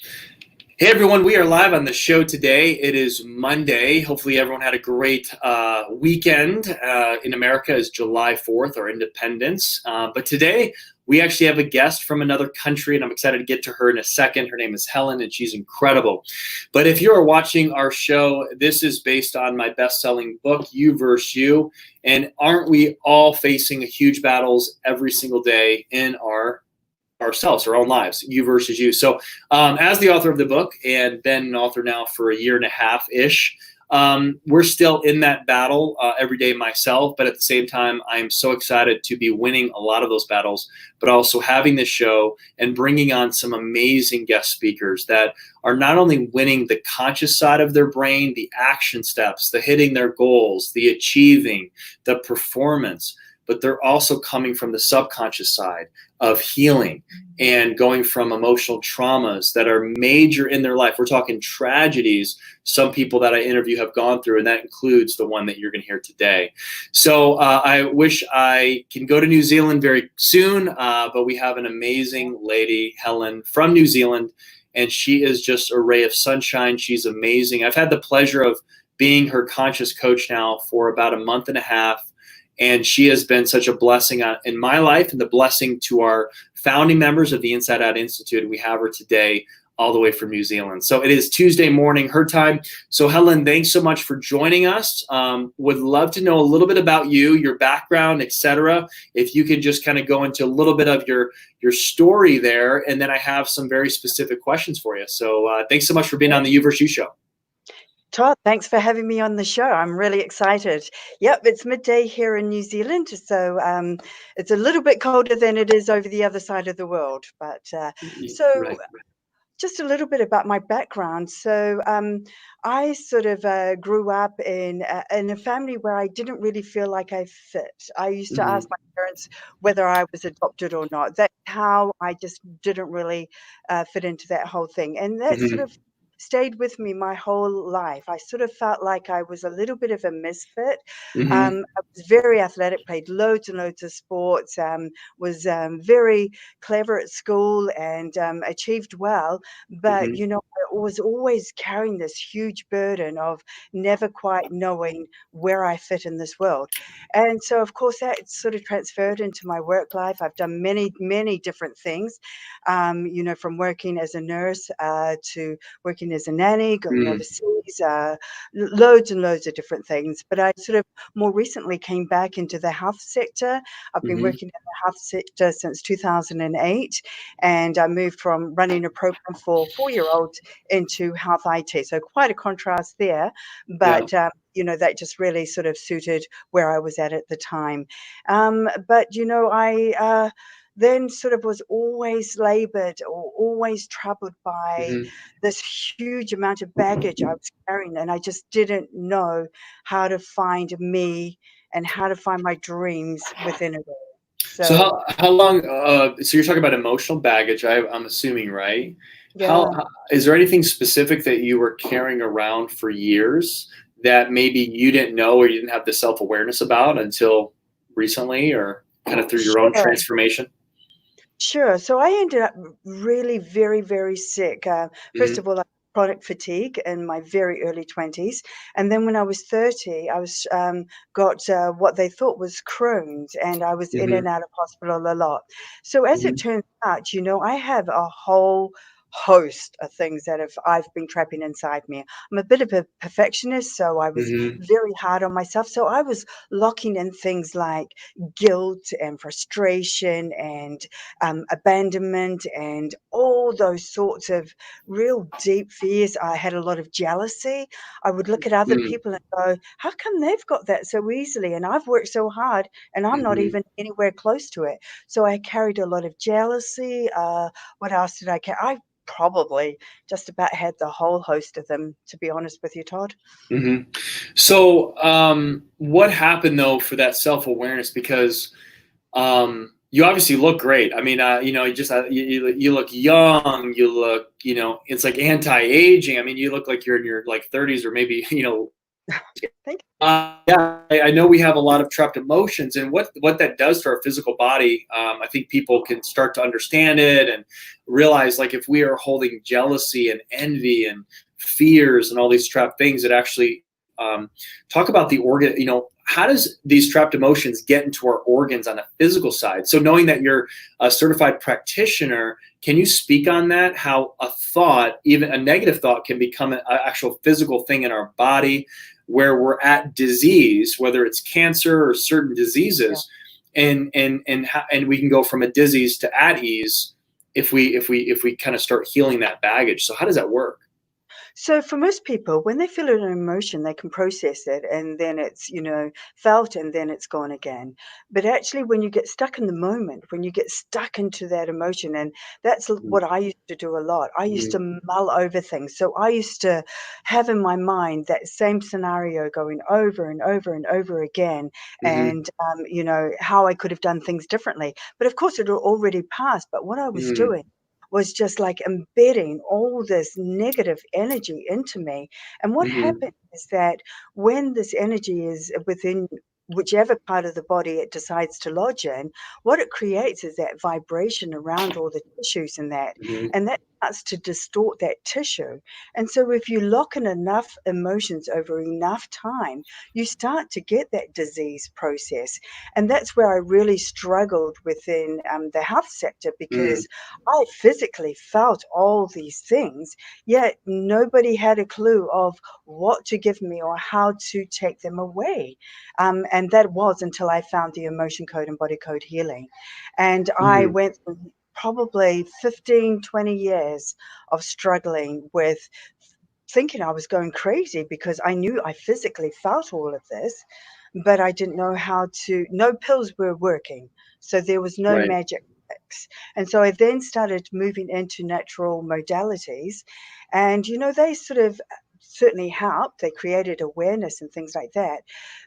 Hey everyone, we are live on the show today. It is Monday. Hopefully everyone had a great weekend. In America is July 4th, our independence. But today we actually have a guest from another country, and I'm excited to get to her in a second. Her name is Helen, and she's incredible. But if you are watching our show, this is based on my best-selling book, You Versus You. And aren't we all facing huge battles every single day in ourselves, our own lives, you versus you. So as the author of the book and been an author now for a year and a half-ish, we're still in that battle every day myself, but at the same time, I'm so excited to be winning a lot of those battles, but also having this show and bringing on some amazing guest speakers that are not only winning the conscious side of their brain, the action steps, the hitting their goals, the achieving, the performance, but they're also coming from the subconscious side of healing and going from emotional traumas that are major in their life. We're talking tragedies some people that I interview have gone through, and that includes the one that you're going to hear today. So I wish I can go to New Zealand very soon, but we have an amazing lady, Helen, from New Zealand, and she is just a ray of sunshine. She's amazing. I've had the pleasure of being her conscious coach now for about a month and a half. And she has been such a blessing in my life and the blessing to our founding members of the Inside Out Institute. We have her today all the way from New Zealand. So it is Tuesday morning, her time. So Helen, thanks so much for joining us. Would love to know a little bit about you, your background, etc. If you could just kind of go into a little bit of your story there, and then I have some very specific questions for you. So thanks so much for being on the You Versus You show. Todd, thanks for having me on the show. I'm really excited. Yep, it's midday here in New Zealand, so it's a little bit colder than it is over the other side of the world. But Right. just a little bit about my background. So I sort of grew up in a family where I didn't really feel like I fit. I used to ask my parents whether I was adopted or not. That's how I just didn't really fit into that whole thing. And that sort of stayed with me my whole life. I sort of felt like I was a little bit of a misfit. I was very athletic, played loads and loads of sports, was very clever at school and achieved well. But, you know, I was always carrying this huge burden of never quite knowing where I fit in this world. And so, of course, that sort of transferred into my work life. I've done many, many different things, you know, from working as a nurse to working as a nanny, going overseas, loads and loads of different things. But I sort of more recently came back into the health sector. I've been working in the health sector since 2008, and I moved from running a program for 4-year-olds into health IT. So quite a contrast there, but you know, that just really sort of suited where I was at the time. But, you know, I then sort of was always labored or always troubled by this huge amount of baggage I was carrying, and I just didn't know how to find me and how to find my dreams within it all. So how long, so you're talking about emotional baggage, I'm assuming, right? Yeah. How is there anything specific that you were carrying around for years that maybe you didn't know or you didn't have the self-awareness about until recently, or kind of through your own transformation? Sure. So I ended up really very, very sick. First of all, I had chronic fatigue in my very early 20s. And then when I was 30, I was got what they thought was Crohn's, and I was in and out of hospital a lot. So as it turns out, you know, I have a whole host of things that I've been trapping inside me. I'm a bit of a perfectionist, so I was very hard on myself. So I was locking in things like guilt and frustration and abandonment and all those sorts of real deep fears. I had a lot of jealousy. I would look at other people and go, how come they've got that so easily? And I've worked so hard and I'm not even anywhere close to it. So I carried a lot of jealousy. What else did I carry? I probably just about had the whole host of them, to be honest with you, Todd. So what happened though for that self-awareness? Because you obviously look great. I mean, you know, you look young. You look, you know, it's like anti-aging. I mean, you look like you're in your like 30s or maybe, you know, Thank Yeah, I know we have a lot of trapped emotions, and what that does to our physical body. I think people can start to understand it and realize, like, if we are holding jealousy and envy and fears and all these trapped things, it actually talk about the organ. How does these trapped emotions get into our organs on the physical side? So, knowing that you're a certified practitioner, can you speak on that? How a thought, even a negative thought, can become an actual physical thing in our body, where we're at disease, whether it's cancer or certain you. diseases, and we can go from a disease to at ease if we kind of start healing that baggage. So how does that work? So for most people, when they feel an emotion, they can process it and then it's, felt and then it's gone again. But actually, when you get stuck in the moment, when you get stuck into that emotion, and what I used to do a lot, I used Mm-hmm. to mull over things. So I used to have in my mind that same scenario going over and over and over again, Mm-hmm. and, how I could have done things differently. But of course, it had already passed. But what I was Mm-hmm. doing was just like embedding all this negative energy into me. And what Mm-hmm. happens is that when this energy is within whichever part of the body it decides to lodge in, what it creates is that vibration around all the tissues Mm-hmm. and that starts to distort that tissue. And so if you lock in enough emotions over enough time, you start to get that disease process. And that's where I really struggled within the health sector Mm-hmm. because I physically felt all these things, yet nobody had a clue of what to give me or how to take them away. And that was until I found the emotion code and body code healing. And I Mm-hmm. went through probably 15, 20 years of struggling with thinking I was going crazy because I knew I physically felt all of this, but I didn't know how to, no pills were working. So there was no Right. magic fix. And so I then started moving into natural modalities. And, they sort of certainly helped. They created awareness and things like that.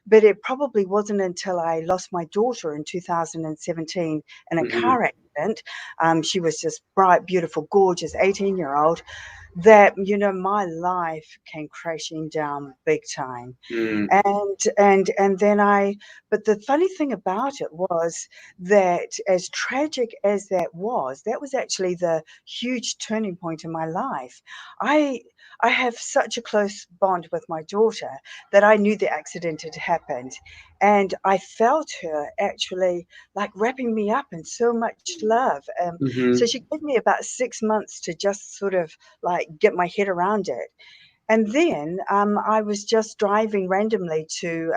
But it probably wasn't until I lost my daughter in 2017 in a Mm-hmm. car accident. She was just bright, beautiful, gorgeous 18-year-old that, my life came crashing down big time. Mm-hmm. And then but the funny thing about it was that as tragic as that was actually the huge turning point in my life. I I have such a close bond with my daughter that I knew the accident had happened, and I felt her actually like wrapping me up in so much love. So Mm-hmm. she gave me about 6 months to just sort of like get my head around it. And then, I was just driving randomly to,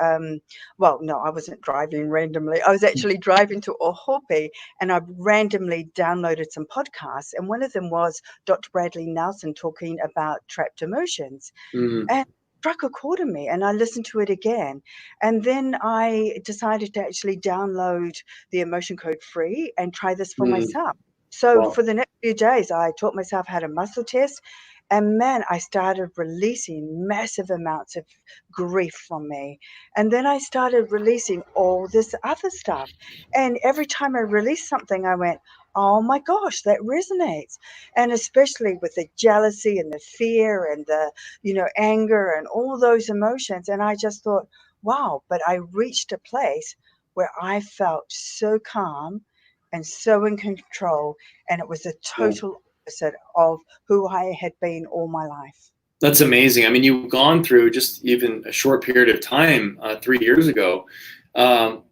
well, no, I wasn't driving randomly. I was actually driving to Ohope, and I randomly downloaded some podcasts, and one of them was Dr. Bradley Nelson talking about trapped emotions, Mm-hmm. and it struck a chord in me, and I listened to it again. And then I decided to actually download the emotion code free and try this for Mm-hmm. myself. So Wow. for the next few days, I taught myself how to muscle test, and man, I started releasing massive amounts of grief from me. And then I started releasing all this other stuff. And every time I released something, I went, oh my gosh, that resonates. And especially with the jealousy and the fear and the, anger and all those emotions. And I just thought, wow, but I reached a place where I felt so calm and so in control. And it was a Wow. total opposite of who I had been all my life. That's amazing. I mean, you've gone through just even a short period of time, 3 years ago, um,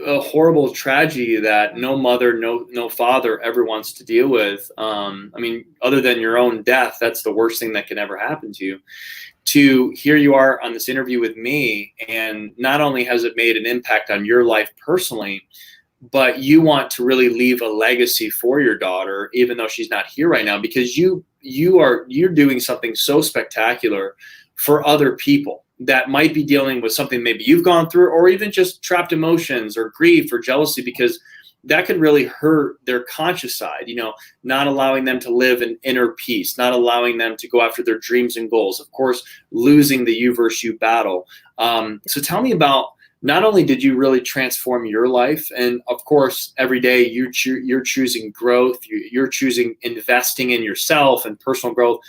a horrible tragedy that no mother, no father ever wants to deal with. I mean, other than your own death, that's the worst thing that can ever happen to you. To here you are on this interview with me, and not only has it made an impact on your life personally, but you want to really leave a legacy for your daughter, even though she's not here right now, because you're doing something so spectacular for other people that might be dealing with something maybe you've gone through, or even just trapped emotions or grief or jealousy, because that could really hurt their conscious side, not allowing them to live in inner peace, not allowing them to go after their dreams and goals, of course, losing the you versus you battle. So tell me about, not only did you really transform your life, and of course, every day you're choosing growth, you're choosing investing in yourself and personal growth,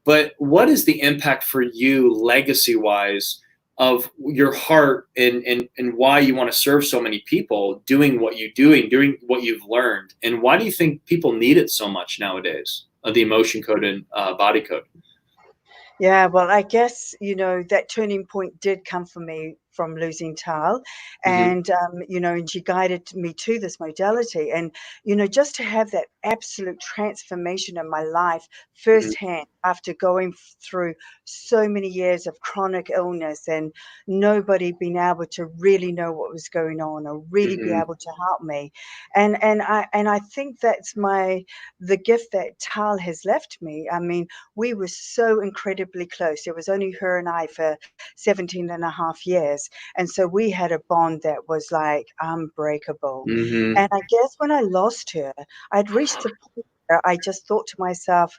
but what is the impact for you legacy wise of your heart and why you want to serve so many people doing what you're doing what you've learned. And why do you think people need it so much nowadays, the emotion code and body code? Yeah, well, I guess, that turning point did come for me from losing Tal. Hmm. And, and she guided me to this modality. And, just to have that absolute transformation in my life Hmm. firsthand after going through so many years of chronic illness and nobody being able to really know what was going on or really be Hmm. able to help me. And I think that's the gift that Tal has left me. I mean, we were so incredibly close. It was only her and I for 17 and a half years. And so we had a bond that was like unbreakable. Hmm. And I guess when I lost her, I'd reached the point where I just thought to myself,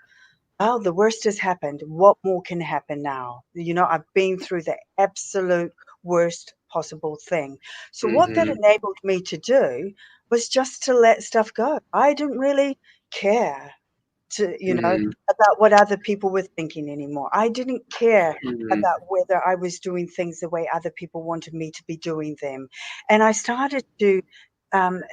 well, the worst has happened. What more can happen now? I've been through the absolute worst possible thing. So what that Hmm. enabled me to do was just to let stuff go. I didn't really care Hmm. about what other people were thinking anymore. I didn't care Hmm. about whether I was doing things the way other people wanted me to be doing them. And I started to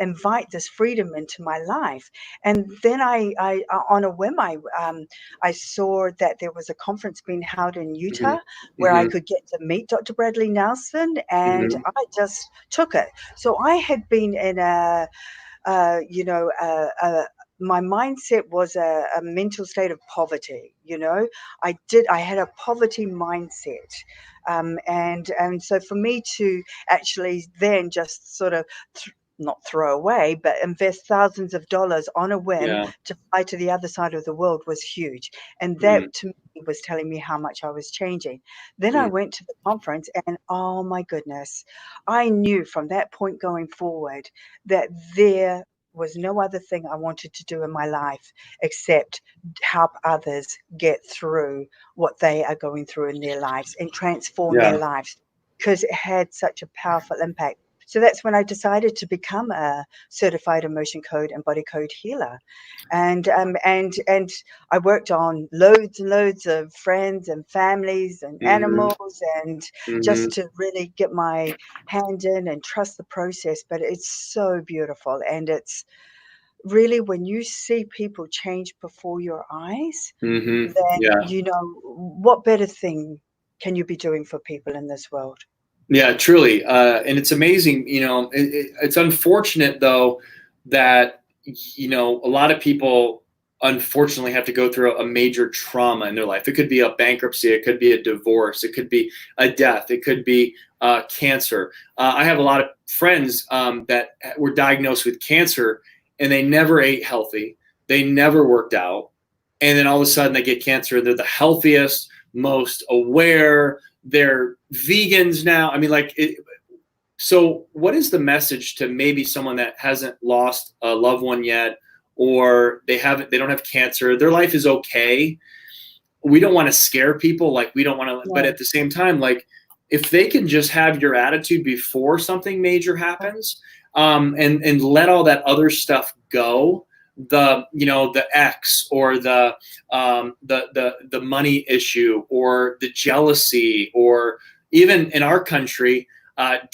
invite this freedom into my life. And then on a whim, I saw that there was a conference being held in Hmm. Utah where I Hmm. could get to meet Dr. Bradley Nelson, and Hmm. I just took it. So I had been in uh, you know, uh, uh, my mindset was a mental state of poverty. I had a poverty mindset, and so for me to actually then just sort of not throw away, but invest thousands of dollars on a whim Yeah. to fly to the other side of the world was huge, and Mm. that to me was telling me how much I was changing. Then I Mm. went to the conference, and oh my goodness, I knew from that point going forward that there was no other thing I wanted to do in my life except help others get through what they are going through in their lives and transform Yeah. their lives because it had such a powerful impact. So that's when I decided to become a certified emotion code and body code healer. And I worked on loads and loads of friends and families and Hmm. animals, and Hmm. just to really get my hand in and trust the process. But it's so beautiful, and it's really when you see people change before your eyes, Hmm. then Yeah. what better thing can you be doing for people in this world? Yeah, truly. And it's amazing, it's unfortunate though that, a lot of people unfortunately have to go through a major trauma in their life. It could be a bankruptcy, it could be a divorce, it could be a death, it could be cancer. I have a lot of friends that were diagnosed with cancer and they never ate healthy, they never worked out. And then all of a sudden they get cancer and they're the healthiest, most aware, they're vegans now. I mean, so what is the message to maybe someone that hasn't lost a loved one yet, or they don't have cancer, their life is okay? We don't want to scare people, like we don't want to, but No. at the same time, like if they can just have your attitude before something major happens, and let all that other stuff go, the X or the money issue or the jealousy, or even in our country,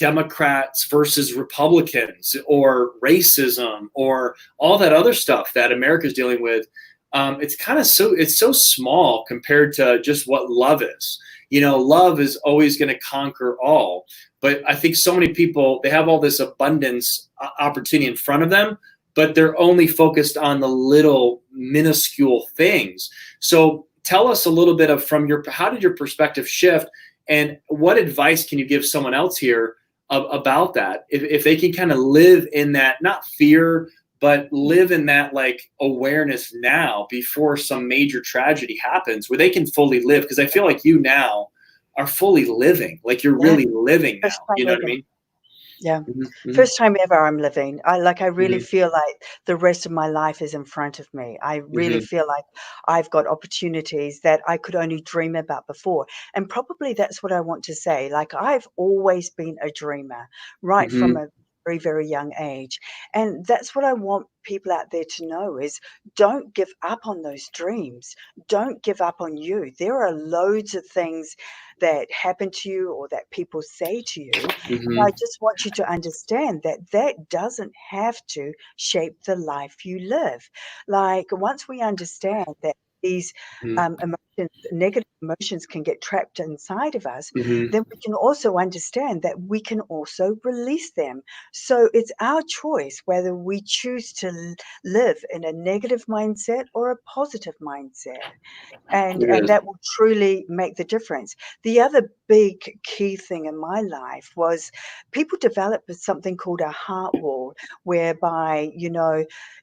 Democrats versus Republicans or racism or all that other stuff that America's dealing with. It's so small compared to just what love is. Love is always going to conquer all. But I think so many people, they have all this abundance opportunity in front of them, but they're only focused on the little minuscule things. So tell us a little bit of how did your perspective shift, and what advice can you give someone else here about that? If they can kind of live in that, not fear, but live in that like awareness now before some major tragedy happens, where they can fully live. Because I feel like you now are fully living, like you're Yeah, really living now. first time You know what I ever. mean? Yeah. Mm-hmm. First time ever I'm living. I really Hmm. feel like the rest of my life is in front of me. I really Hmm. feel like I've got opportunities that I could only dream about before. And probably that's what I want to say. Like I've always been a dreamer, right from Hmm. a very, very young age. And that's what I want people out there to know is don't give up on those dreams. Don't give up on you. There are loads of things that happen to you or that people say to you. And I Hmm. just want you to understand that that doesn't have to shape the life you live. Like once we understand that these emotions, negative emotions can get trapped inside of us, Hmm. then we can also understand that we can also release them. So it's our choice whether we choose to live in a negative mindset or a positive mindset. And It is. that will truly make the difference. The other big key thing in my life was people develop something called a heart wall, whereby,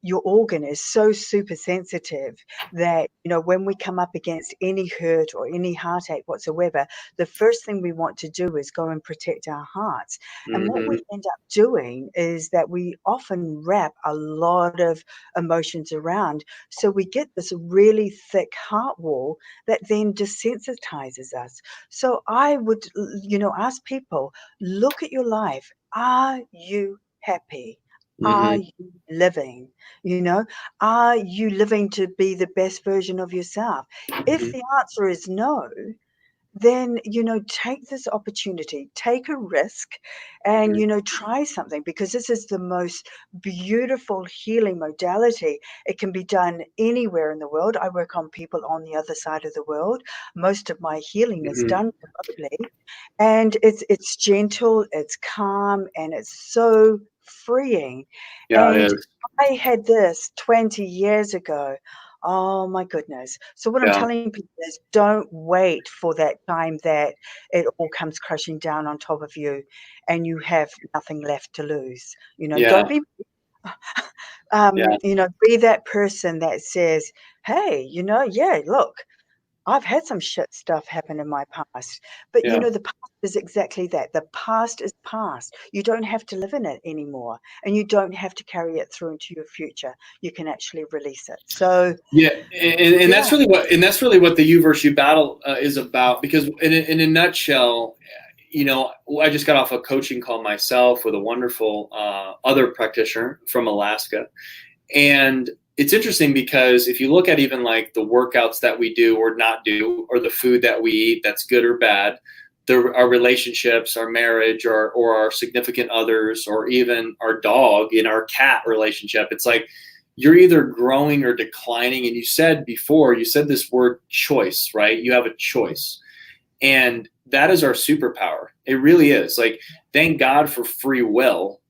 your organ is so super sensitive that, when we come up against any hurt or any heartache whatsoever, the first thing we want to do is go and protect our hearts. And what we Hmm. end up doing is that we often wrap a lot of emotions around, so we get this really thick heart wall that then desensitizes us. So I would, ask people, look at your life. Are you happy? Are Hmm. you living? You know, are you living to be the best version of yourself? If Hmm. the answer is no, then, take this opportunity, take a risk and, try something, because this is the most beautiful healing modality. It can be done anywhere in the world. I work on people on the other side of the world. Most of my healing is Hmm. done remotely, and it's gentle, it's calm, and it's so freeing. Yeah, it And is. I had this 20 years ago. Oh my goodness. So what I'm Yeah. telling people is don't wait for that time that it all comes crashing down on top of you and you have nothing left to lose. Yeah. Don't be Yeah. be that person that says, "Hey, yeah, look, I've had some shit stuff happen in my past." But Yeah. the past is exactly that. The past is past. You don't have to live in it anymore, and you don't have to carry it through into your future. You can actually release it. So, Yeah, and yeah. that's really what the U versus U battle is about. Because in a nutshell, I just got off a coaching call myself with a wonderful other practitioner from Alaska, and it's interesting because if you look at even like the workouts that we do or not do, or the food that we eat that's good or bad, our relationships, our marriage, or our significant others, or even our dog in our cat relationship, it's like you're either growing or declining. And you said before, you said this word choice, right? You have a choice. And that is our superpower. It really is. Like, thank God for free will,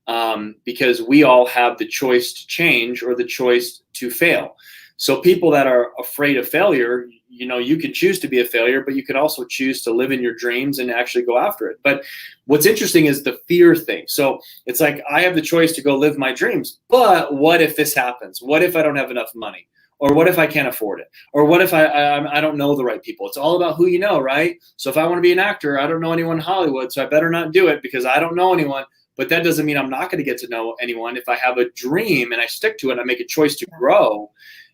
because we all have the choice to change or the choice to fail. So people that are afraid of failure, you can choose to be a failure, but you can also choose to live in your dreams and actually go after it. But what's interesting is the fear thing. So it's like, I have the choice to go live my dreams, but what if this happens? What if I don't have enough money? Or what if I can't afford it? Or what if I don't know the right people? It's all about who you know, right? So if I want to be an actor, I don't know anyone in Hollywood, so I better not do it because I don't know anyone. But that doesn't mean I'm not going to get to know anyone. If I have a dream and I stick to it, I make a choice to grow.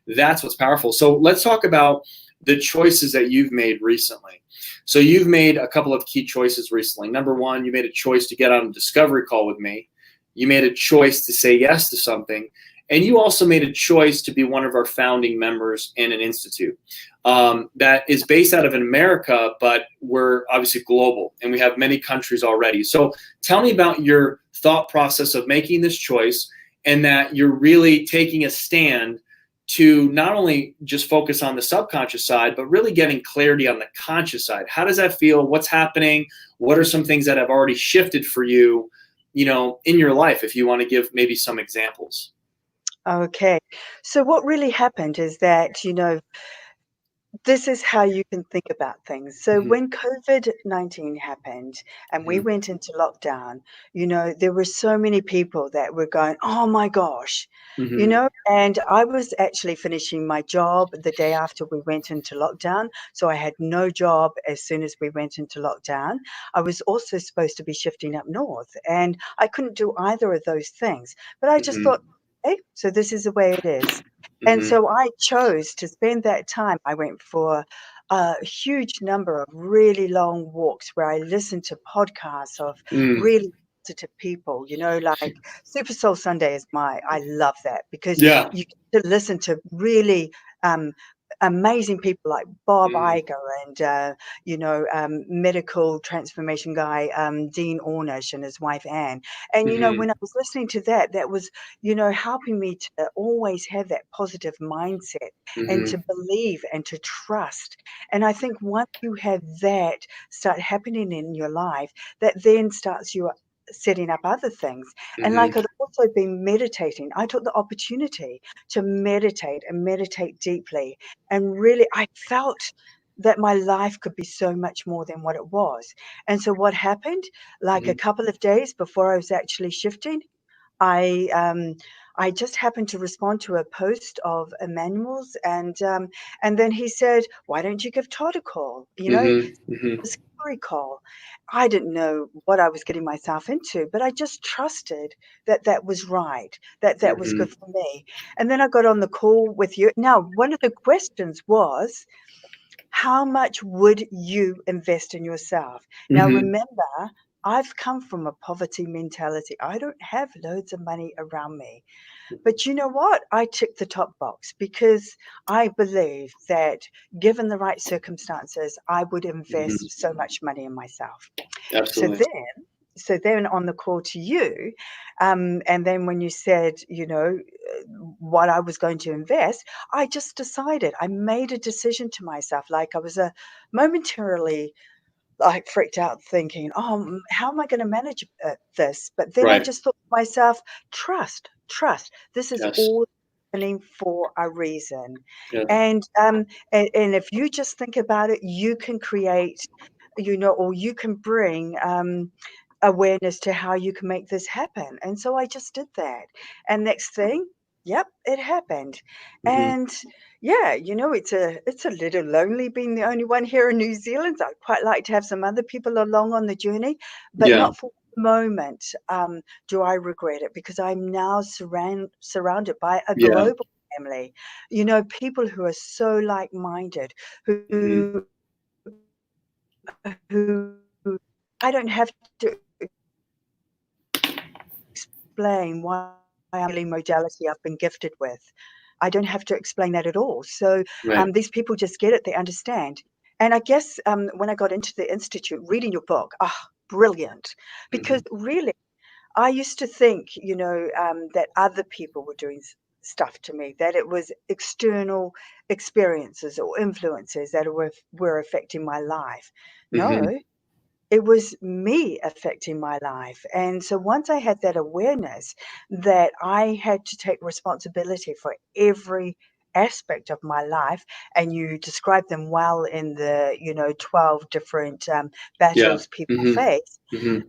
That's what's powerful. So let's talk about the choices that you've made recently. So you've made a couple of key choices recently. Number one, you made a choice to get on a discovery call with me. You made a choice to say yes to something. And you also made a choice to be one of our founding members in an institute that is based out of America, but we're obviously global and we have many countries already. So tell me about your thought process of making this choice, and that you're really taking a stand to not only just focus on the subconscious side, but really getting clarity on the conscious side. How does that feel? What's happening? What are some things that have already shifted for you, in your life, if you want to give maybe some examples? Okay. So what really happened is that, this is how you can think about things. So Hmm. when COVID-19 happened and we Hmm. went into lockdown, there were so many people that were going, "Oh my gosh," Hmm. and I was actually finishing my job the day after we went into lockdown. So I had no job as soon as we went into lockdown. I was also supposed to be shifting up north, and I couldn't do either of those things. But I just Hmm. thought, hey, so this is the way it is. And Hmm. so I chose to spend that time. I went for a huge number of really long walks where I listened to podcasts of Mm. really positive people, like Super Soul Sunday is I love that because Yeah. you get to listen to really amazing people like Bob Mhm. Iger and, medical transformation guy, Dean Ornish and his wife, Anne. And, Mhm. when I was listening to that, that was, helping me to always have that positive mindset and Mhm. to believe and to trust. And I think once you have that start happening in your life, that then starts you setting up other things. And Mhm. like I'd also been meditating, I took the opportunity to meditate and meditate deeply. And really, I felt that my life could be so much more than what it was. And so what happened, like a Mhm. couple of days before I was actually shifting, I I just happened to respond to a post of Emmanuel's, and then he said, "Why don't you give Todd a call?" Mhm. Mhm. Discovery call. I didn't know what I was getting myself into, but I just trusted that that was right, that that was good Mhm. for me. And then I got on the call with you. Now, one of the questions was, how much would you invest in yourself? Now, Mhm. remember, I've come from a poverty mentality. I don't have loads of money around me. But you know what? I ticked the top box because I believe that given the right circumstances, I would Mhm. invest so much money in myself. So Absolutely. then on the call to you, and then when you said, what I was going to invest, I just decided. I made a decision to myself. Like I was momentarily like freaked out thinking, "Oh, how am I gonna manage, this?" But then I Right. just thought to myself, "Trust, trust. This is Yes. all happening for a reason." Yeah. And if you just think about it, you can create, or you can bring, awareness to how you can make this happen. And so I just did that. And next thing, yep, it happened. Mhm. And yeah, it's a little lonely being the only one here in New Zealand. I'd quite like to have some other people along on the journey, but Yeah. not for a moment do I regret it because I'm now surrounded by a Yeah. global family. People who are so like-minded, Mhm. who I don't have to explain why I'm the modality I've been gifted with. I don't have to explain that at all. So Right. these people just get it, they understand. And I guess when I got into the institute, reading your book, brilliant. Because Mhm. really, I used to think, that other people were doing stuff to me, that it was external experiences or influences that were affecting my life. Mhm. No, it was me affecting my life. And so once I had that awareness that I had to take responsibility for every aspect of my life, and you described them well in the 12 different Yeah. battles people Mhm. face, Mhm.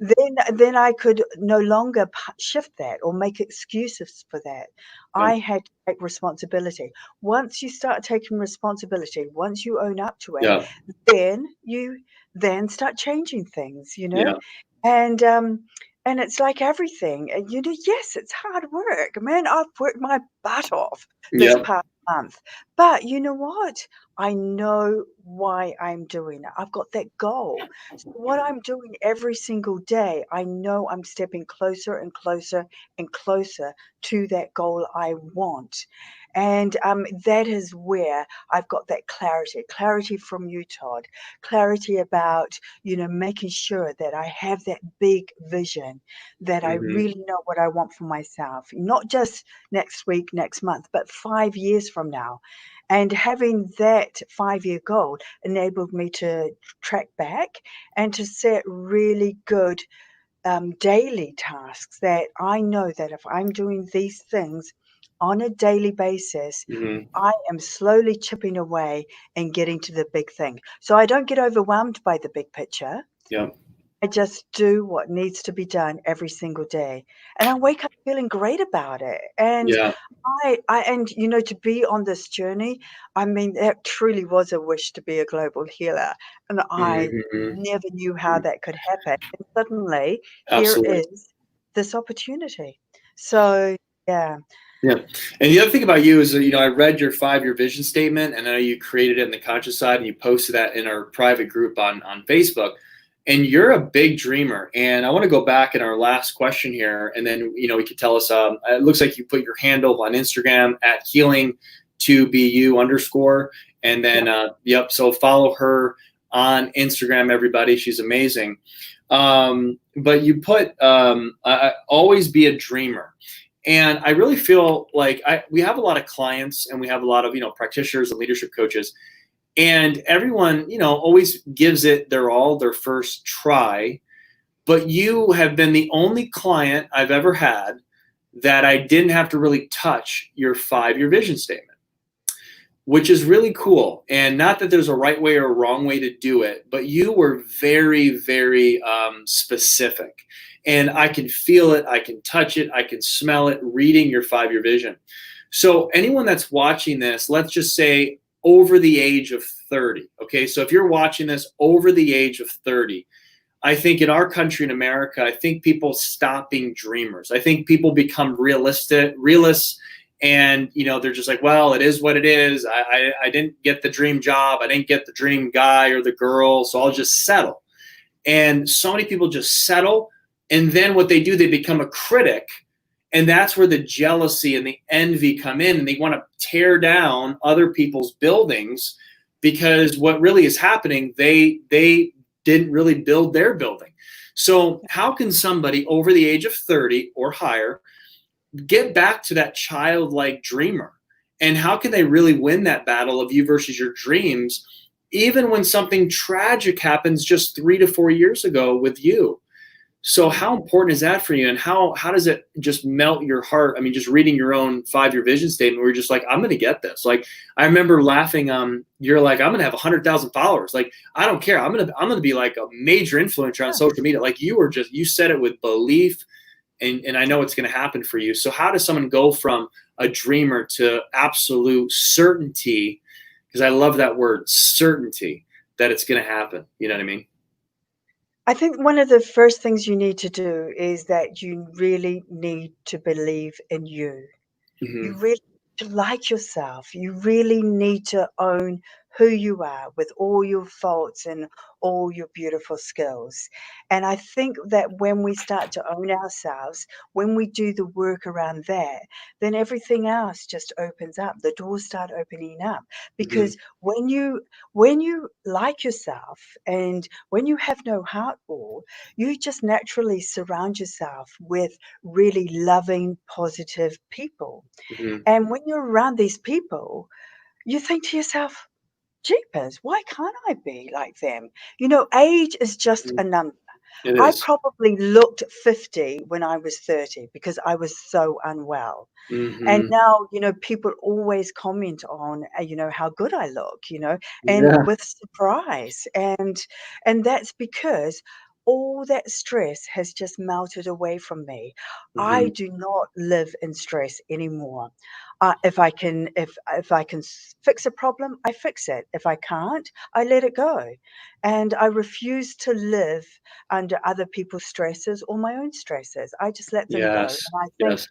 then I could no longer shift that or make excuses for that. Yeah. I had to take responsibility. Once you start taking responsibility, once you own up to it, Yeah. then you then start changing things, Yeah. and um, and it's like everything. And yes, it's hard work, man. I've worked my butt off this Yep. past month, but you know what? I know why I'm doing it. I've got that goal. So what I'm doing every single day, I know I'm stepping closer and closer and closer to that goal I want. And that is where I've got that clarity from you, Todd, clarity about, making sure that I have that big vision, that I Mhm. really know what I want for myself, not just next week, next month, but 5 years from now. And having that 5-year goal enabled me to track back and to set really good daily tasks that I know that if I'm doing these things on a daily basis, Mhm. I am slowly chipping away and getting to the big thing. So I don't get overwhelmed by the big picture. Yep. I just do what needs to be done every single day. And I wake up feeling great about it. And Yeah. to be on this journey, I mean, that truly was a wish to be a global healer. And I Mhm. never knew how Mhm. that could happen. And suddenly here Absolutely. is this opportunity. So yeah. Yeah. And the other thing about you is that, I read your 5-year vision statement and I know you created it in the conscious side and you posted that in our private group on Facebook. And you're a big dreamer. And I want to go back in our last question here, and then we could tell us. It looks like you put your handle on Instagram at healing2bu_, and then yep. So follow her on Instagram, everybody. She's amazing. But you put always be a dreamer. And I really feel like we have a lot of clients, and we have a lot of practitioners and leadership coaches. And everyone, always gives it their all, their first try. But you have been the only client I've ever had that I didn't have to really touch your 5-year vision statement, which is really cool. And not that there's a right way or a wrong way to do it, but you were very, very specific. And I can feel it, I can touch it, I can smell it reading your 5-year vision. So anyone that's watching this, let's just say over the age of 30. Okay, so if you're watching this over the age of 30, I think in our country, in America, I think people stop being dreamers. I think people become realists, and they're just like, well, it is what it is. I didn't get the dream job, I didn't get the dream guy or the girl, so I'll just settle. And so many people just settle, and then what they do, they become a critic. And that's where the jealousy and the envy come in, and they want to tear down other people's buildings, because what really is happening, they didn't really build their building. So how can somebody over the age of 30 or higher get back to that childlike dreamer? And how can they really win that battle of you versus your dreams, even when something tragic happens just 3 to 4 years ago with you? So how important is that for you? And how does it just melt your heart? I mean, just reading your own 5-year vision statement, where you're just like, I'm going to get this. Like, I remember laughing. You're like, I'm going to have 100,000 followers. Like, I don't care. I'm going to be like a major influencer on social media. Like, you said it with belief, and I know it's going to happen for you. So how does someone go from a dreamer to absolute certainty? Because I love that word, certainty, that it's going to happen. You know what I mean? I think one of the first things you need to do is that you really need to believe in you. You Mm-hmm. really need to like yourself. You really need to own who you are with all your faults and all your beautiful skills. And I think that when we start to own ourselves, when we do the work around that, then everything else just opens up. The doors start opening up, Mm-hmm. because when you like yourself and when you have no heart wall, you just naturally surround yourself with really loving, positive people. Mm-hmm. And when you're around these people, you think to yourself, jeepers, why can't I be like them? Age is just a number. It I is. probably looked 50 when I was 30 because I was so unwell. And Mm-hmm. now, people always comment on, how good I look, and Yeah. with surprise. And that's because all that stress has just melted away from me. I Mm-hmm. do not live in stress anymore. If I can fix a problem, I fix it. If I can't, I let it go. And I refuse to live under other people's stresses or my own stresses. I just let them go. Yes. And I think Yes.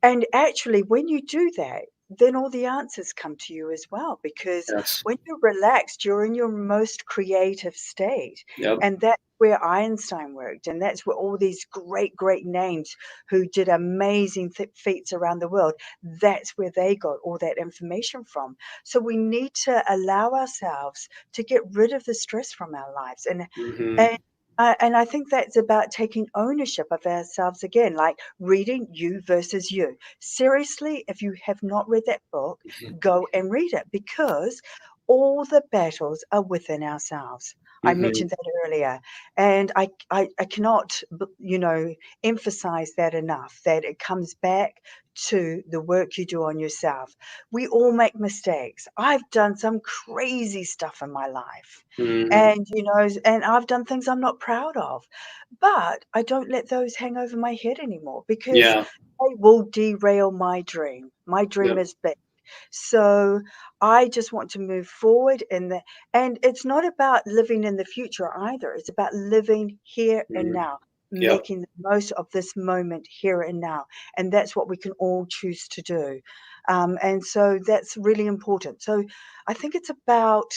and actually, when you do that, then all the answers come to you as well. Because Yes. when you're relaxed, you're in your most creative state. Yep. And that's where Einstein worked. And that's where all these great, great names who did amazing feats around the world, that's where they got all that information from. So we need to allow ourselves to get rid of the stress from our lives. Mm-hmm. And I think that's about taking ownership of ourselves again, like reading You versus You. Seriously, if you have not read that book, go and read it, because all the battles are within ourselves. I Mm-hmm. mentioned that earlier, and I cannot, emphasize that enough, that it comes back to the work you do on yourself. We all make mistakes. I've done some crazy stuff in my life, Mm-hmm. and I've done things I'm not proud of, but I don't let those hang over my head anymore, because Yeah. they will derail my dream. My dream Yep. is big. So I just want to move forward and it's not about living in the future either. It's about living here and Mm-hmm. now, Yep. making the most of this moment here and now. And that's what we can all choose to do. And so that's really important. So I think it's about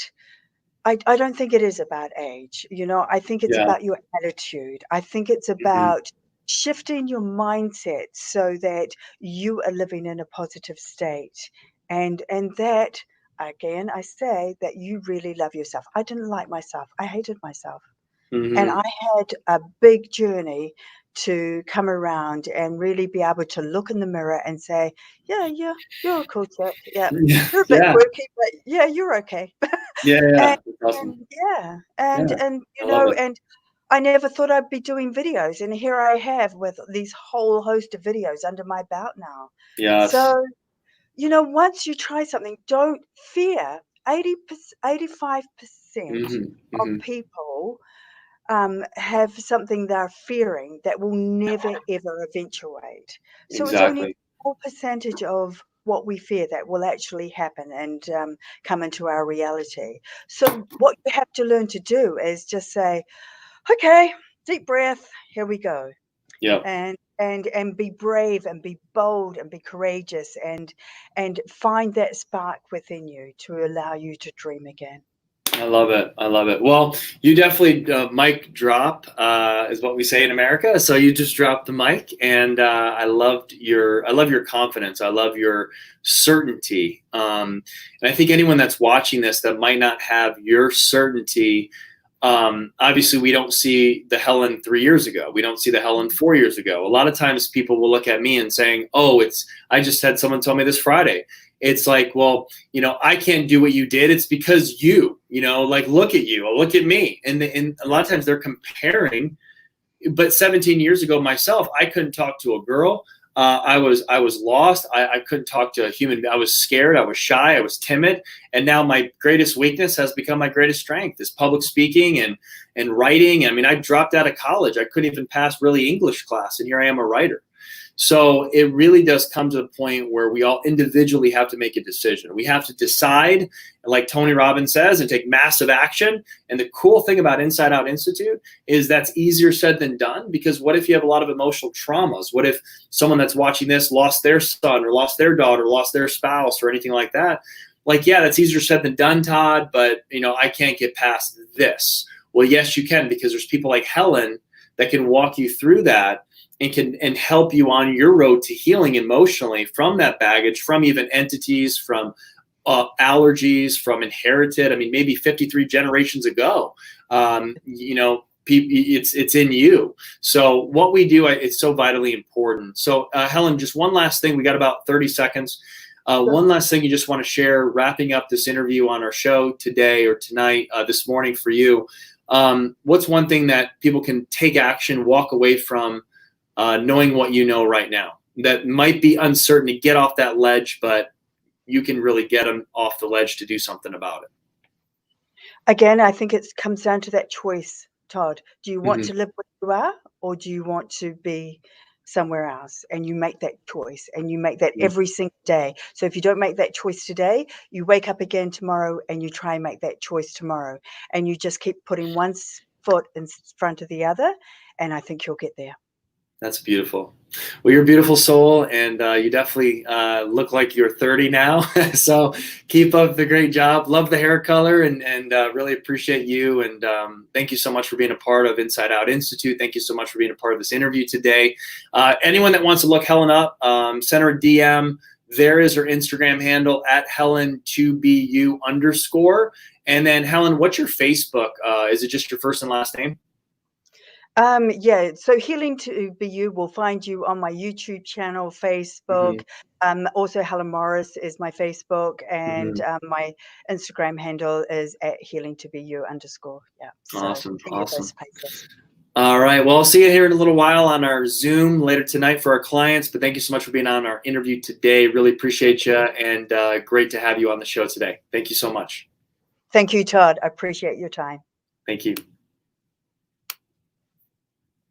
I don't think it is about age. I think it's Yeah. about your attitude. I think it's Hmm. about shifting your mindset so that you are living in a positive state. And that, again, I say that you really love yourself. I didn't like myself. I hated myself. And Hmm. I had a big journey to come around and really be able to look in the mirror and say, yeah, yeah, you're a cool chick. Yeah. Yeah. You're a bit Yeah. quirky, but yeah, you're okay. Yeah. And Yeah. That's awesome. yeah, Yeah. and, I love it. and I never thought I'd be doing videos, and here I have with these whole host of videos under my belt now. Yes. So, once you try something, don't fear. 85% Hmm. of Hmm. people have something they're fearing that will never ever eventuate. So it's only a Exactly. small percentage of what we fear that will actually happen and come into our reality. So what you have to learn to do is just say, okay, deep breath, here we go. Yep. And be brave and be bold and be courageous and find that spark within you to allow you to dream again. I love it. I love it. Well, you definitely mic drop is what we say in America. So you just dropped the mic, and I love your confidence. I love your certainty. And I think anyone that's watching this that might not have your certainty, obviously we don't see the Helen 3 years ago. We don't see the Helen 4 years ago. A lot of times people will look at me and saying, "Oh, I just had someone tell me this Friday." It's like, well, I can't do what you did. It's because like, look at you, look at me. And a lot of times they're comparing, but 17 years ago myself, I couldn't talk to a girl. I was lost. I couldn't talk to a human. I was scared. I was shy. I was timid. And now my greatest weakness has become my greatest strength is public speaking and writing. I mean, I dropped out of college. I couldn't even pass really English class, and here I am a writer. So it really does come to the point where we all individually have to make a decision. We have to decide, like Tony Robbins says, and take massive action. And the cool thing about Inside Out Institute is that's easier said than done, because what if you have a lot of emotional traumas? What if someone that's watching this lost their son or lost their daughter, lost their spouse or anything like that? Like, yeah, that's easier said than done, Todd, but I can't get past this. Well, yes, you can, because there's people like Helen that can walk you through that and help you on your road to healing emotionally from that baggage, from even entities, from allergies, from inherited. I mean, maybe 53 generations ago. It's in you. So what we do, it's so vitally important. So Helen, just one last thing. We got about 30 seconds. One last thing you just want to share, wrapping up this interview on our show today or tonight, this morning for you. What's one thing that people can take action, walk away from, knowing what you know right now that might be uncertain to get off that ledge, but you can really get them off the ledge to do something about it? Again, I think it comes down to that choice, Todd. Do you want Hmm. to live where you are, or do you want to be somewhere else? And you make that choice, and you make that every single day. So if you don't make that choice today, you wake up again tomorrow and you try and make that choice tomorrow. And you just keep putting one foot in front of the other, and I think you'll get there. That's beautiful. Well, you're a beautiful soul, and you definitely look like you're 30 now. So keep up the great job. Love the hair color, and really appreciate you. And thank you so much for being a part of Inside Out Institute. Thank you so much for being a part of this interview today. Anyone that wants to look Helen up, send her a DM. There is her Instagram handle at Helen2BU_. And then Helen, what's your Facebook? Is it just your first and last name? Yeah, so Healing to Be You will find you on my YouTube channel, Mm-hmm. Facebook. Also, Helen Morris is my Facebook, and Mm-hmm. my Instagram handle is at Healing to Be You _. Yeah, so Awesome. any of those Awesome. places. All right. Well, I'll see you here in a little while on our Zoom later tonight for our clients. But thank you so much for being on our interview today. Really appreciate you, and great to have you on the show today. Thank you so much. Thank you, Todd. I appreciate your time. Thank you.